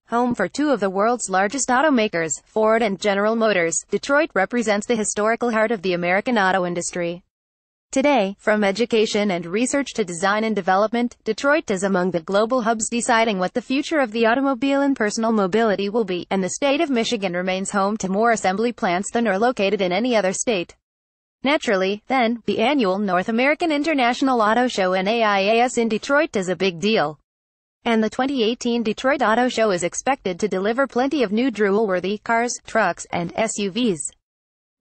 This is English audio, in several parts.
Home for two of the world's largest automakers, Ford and General Motors, Detroit represents the historical heart of the American auto industry. Today, from education and research to design and development, Detroit is among the global hubs deciding what the future of the automobile and personal mobility will be, and the state of Michigan remains home to more assembly plants than are located in any other state. Naturally, then, the annual North American International Auto Show NAIAS in Detroit is a big deal. And the 2018 Detroit Auto Show is expected to deliver plenty of new drool-worthy cars, trucks, and SUVs.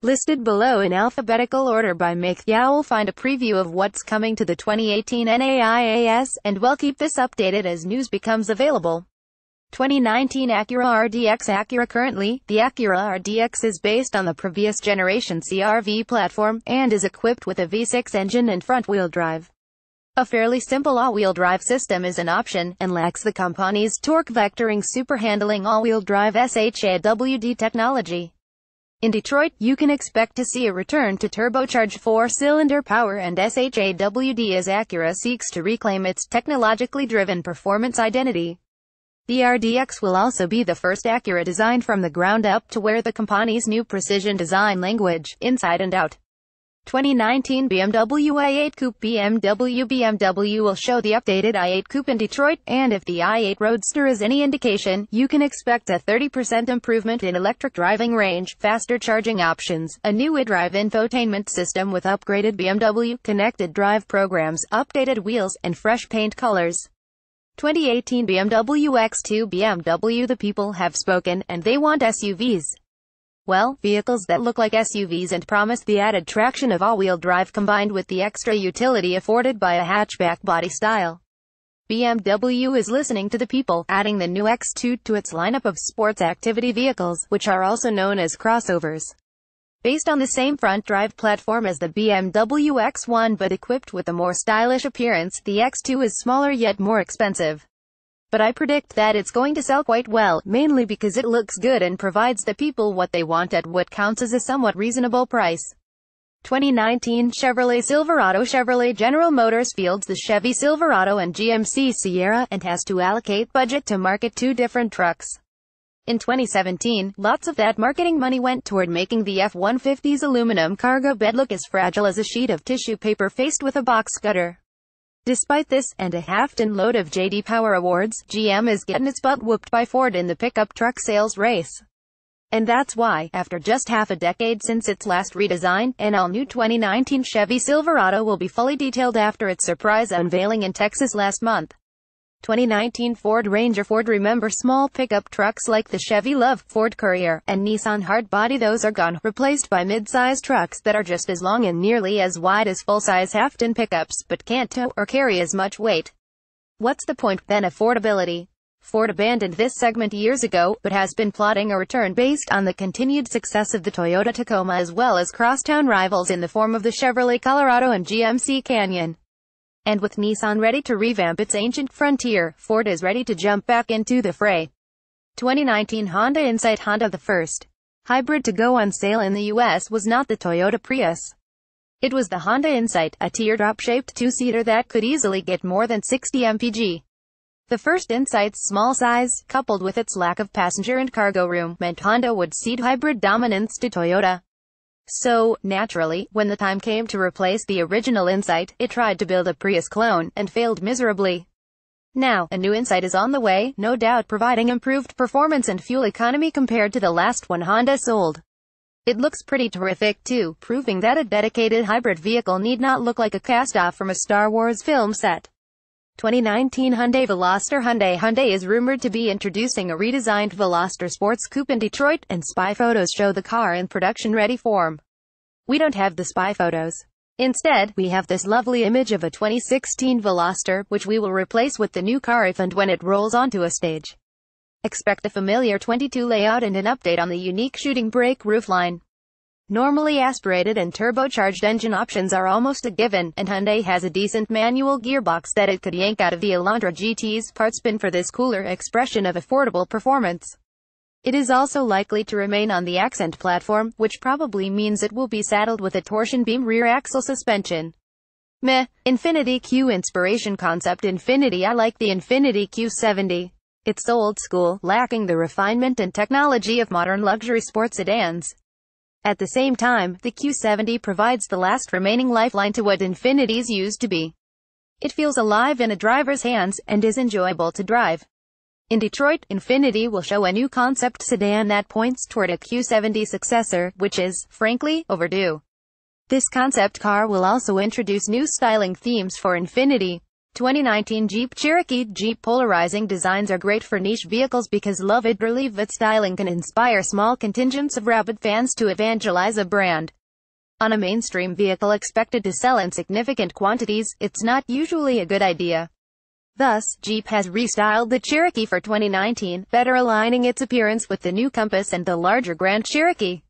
Listed below in alphabetical order by make, you'll find a preview of what's coming to the 2018 NAIAS, and we'll keep this updated as news becomes available. 2019 Acura RDX. Currently, the Acura RDX is based on the previous generation CR-V platform, and is equipped with a V6 engine and front-wheel drive. A fairly simple all-wheel drive system is an option, and lacks the company's torque vectoring super-handling all-wheel drive SHAWD technology. In Detroit, you can expect to see a return to turbocharged four-cylinder power and SHAWD as Acura seeks to reclaim its technologically driven performance identity. The RDX will also be the first Acura designed from the ground up to wear the company's new precision design language, inside and out. 2019 BMW i8 Coupe. BMW will show the updated i8 Coupe in Detroit, and if the i8 Roadster is any indication, you can expect a 30% improvement in electric driving range, faster charging options, a new iDrive infotainment system with upgraded BMW connected drive programs, updated wheels, and fresh paint colors. 2018 BMW X2. BMW. The people have spoken, and they want SUVs. Well, vehicles that look like SUVs and promise the added traction of all-wheel drive combined with the extra utility afforded by a hatchback body style. BMW is listening to the people, adding the new X2 to its lineup of sports activity vehicles, which are also known as crossovers. Based on the same front drive platform as the BMW X1 but equipped with a more stylish appearance, the X2 is smaller yet more expensive. But I predict that it's going to sell quite well, mainly because it looks good and provides the people what they want at what counts as a somewhat reasonable price. 2019 Chevrolet Silverado. Chevrolet General Motors fields the Chevy Silverado and GMC Sierra, and has to allocate budget to market two different trucks. In 2017, lots of that marketing money went toward making the F-150's aluminum cargo bed look as fragile as a sheet of tissue paper faced with a box cutter. Despite this, and a half-ton load of J.D. Power awards, GM is getting its butt whooped by Ford in the pickup truck sales race. And that's why, after just half a decade since its last redesign, an all-new 2019 Chevy Silverado will be fully detailed after its surprise unveiling in Texas last month. 2019 Ford Ranger. Ford remember small pickup trucks like the Chevy LUV, Ford Courier, and Nissan Hardbody. Those are gone, replaced by mid-size trucks that are just as long and nearly as wide as full-size half-ton pickups, but can't tow or carry as much weight. What's the point, then? Affordability. Ford abandoned this segment years ago, but has been plotting a return based on the continued success of the Toyota Tacoma as well as crosstown rivals in the form of the Chevrolet Colorado and GMC Canyon. And with Nissan ready to revamp its ancient Frontier, Ford is ready to jump back into the fray. 2019 Honda Insight. Honda. The first hybrid to go on sale in the US was not the Toyota Prius. It was the Honda Insight, a teardrop-shaped two-seater that could easily get more than 60 mpg. The first Insight's small size, coupled with its lack of passenger and cargo room, meant Honda would cede hybrid dominance to Toyota. So, naturally, when the time came to replace the original Insight, it tried to build a Prius clone, and failed miserably. Now, a new Insight is on the way, no doubt providing improved performance and fuel economy compared to the last one Honda sold. It looks pretty terrific too, proving that a dedicated hybrid vehicle need not look like a cast-off from a Star Wars film set. 2019 Hyundai Veloster. Hyundai is rumored to be introducing a redesigned Veloster Sports Coupe in Detroit, and spy photos show the car in production-ready form. We don't have the spy photos. Instead, we have this lovely image of a 2016 Veloster, which we will replace with the new car if and when it rolls onto a stage. Expect a familiar 22 layout and an update on the unique shooting brake roofline. Normally aspirated and turbocharged engine options are almost a given, and Hyundai has a decent manual gearbox that it could yank out of the Elantra GT's parts bin for this cooler expression of affordable performance. It is also likely to remain on the Accent platform, which probably means it will be saddled with a torsion beam rear axle suspension. Meh. Infiniti Q inspiration concept. Infiniti. I like the Infiniti Q70. It's old school, lacking the refinement and technology of modern luxury sports sedans. At the same time, the Q70 provides the last remaining lifeline to what Infinitis used to be. It feels alive in a driver's hands, and is enjoyable to drive. In Detroit, Infiniti will show a new concept sedan that points toward a Q70 successor, which is, frankly, overdue. This concept car will also introduce new styling themes for Infiniti. 2019 Jeep Cherokee. Jeep polarizing designs are great for niche vehicles because love it or leave it styling can inspire small contingents of rabid fans to evangelize a brand. On a mainstream vehicle expected to sell in significant quantities, it's not usually a good idea. Thus, Jeep has restyled the Cherokee for 2019, better aligning its appearance with the new Compass and the larger Grand Cherokee.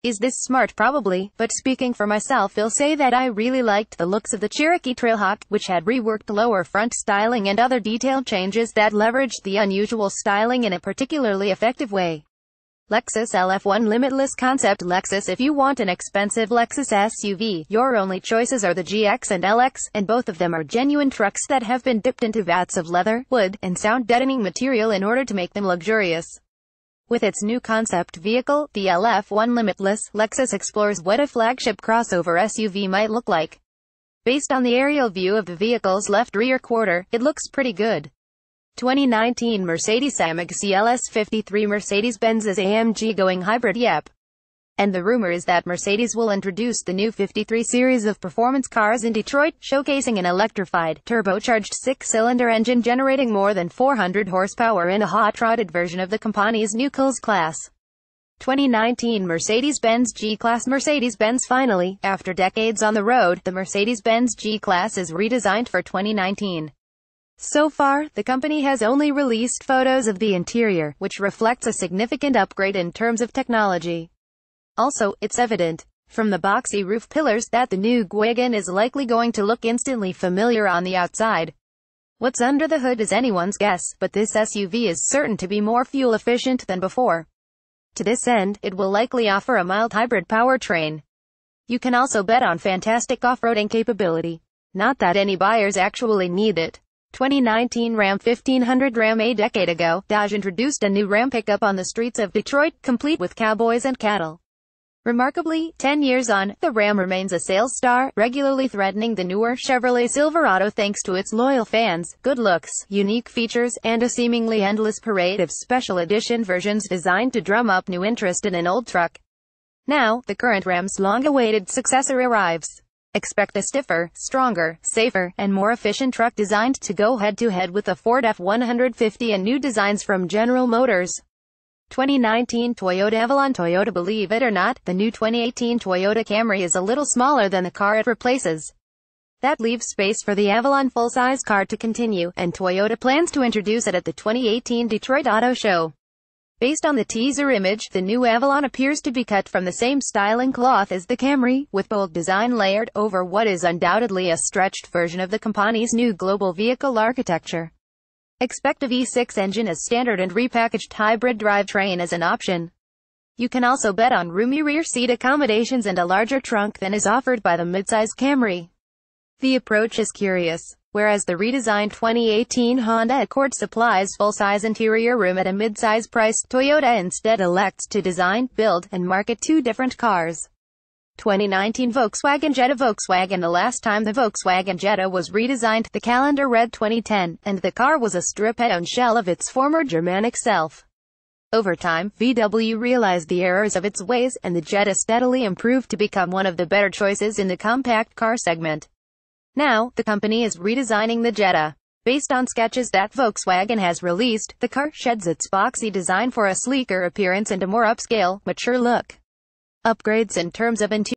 Is this smart? Probably, but speaking for myself, I'll say that I really liked the looks of the Cherokee Trailhawk, which had reworked lower front styling and other detail changes that leveraged the unusual styling in a particularly effective way. Lexus LF1 Limitless Concept. Lexus. If you want an expensive Lexus SUV, your only choices are the GX and LX, and both of them are genuine trucks that have been dipped into vats of leather, wood, and sound-deadening material in order to make them luxurious. With its new concept vehicle, the LF1 Limitless, Lexus explores what a flagship crossover SUV might look like. Based on the aerial view of the vehicle's left rear quarter, it looks pretty good. 2019 Mercedes-AMG CLS 53. Mercedes-Benz's AMG going hybrid. Yep. And the rumor is that Mercedes will introduce the new 53 series of performance cars in Detroit, showcasing an electrified, turbocharged six-cylinder engine generating more than 400 horsepower in a hot-rodded version of the company's new Class. 2019 Mercedes-Benz G-Class. Mercedes-Benz. Finally, after decades on the road, the Mercedes-Benz G-Class is redesigned for 2019. So far, the company has only released photos of the interior, which reflects a significant upgrade in terms of technology. Also, it's evident, from the boxy roof pillars, that the new wagon is likely going to look instantly familiar on the outside. What's under the hood is anyone's guess, but this SUV is certain to be more fuel efficient than before. To this end, it will likely offer a mild hybrid powertrain. You can also bet on fantastic off-roading capability. Not that any buyers actually need it. 2019 Ram 1500. Ram. A decade ago, Dodge introduced a new Ram pickup on the streets of Detroit, complete with cowboys and cattle. Remarkably, 10 years on, the Ram remains a sales star, regularly threatening the newer Chevrolet Silverado thanks to its loyal fans, good looks, unique features, and a seemingly endless parade of special edition versions designed to drum up new interest in an old truck. Now, the current Ram's long-awaited successor arrives. Expect a stiffer, stronger, safer, and more efficient truck designed to go head-to-head with the Ford F-150 and new designs from General Motors. 2019 Toyota Avalon. Toyota. Believe it or not, the new 2018 Toyota Camry is a little smaller than the car it replaces. That leaves space for the Avalon full-size car to continue, and Toyota plans to introduce it at the 2018 Detroit Auto Show. Based on the teaser image, the new Avalon appears to be cut from the same styling cloth as the Camry, with bold design layered over what is undoubtedly a stretched version of the company's new global vehicle architecture. Expect a V6 engine as standard and repackaged hybrid drivetrain as an option. You can also bet on roomy rear seat accommodations and a larger trunk than is offered by the midsize Camry. The approach is curious. Whereas the redesigned 2018 Honda Accord supplies full-size interior room at a mid-size price, Toyota instead elects to design, build, and market two different cars. 2019 Volkswagen Jetta. Volkswagen. The last time the Volkswagen Jetta was redesigned, the calendar read 2010, and the car was a stripped-down shell of its former Germanic self. Over time, VW realized the errors of its ways, and the Jetta steadily improved to become one of the better choices in the compact car segment. Now, the company is redesigning the Jetta. Based on sketches that Volkswagen has released, the car sheds its boxy design for a sleeker appearance and a more upscale, mature look. Upgrades in terms of interior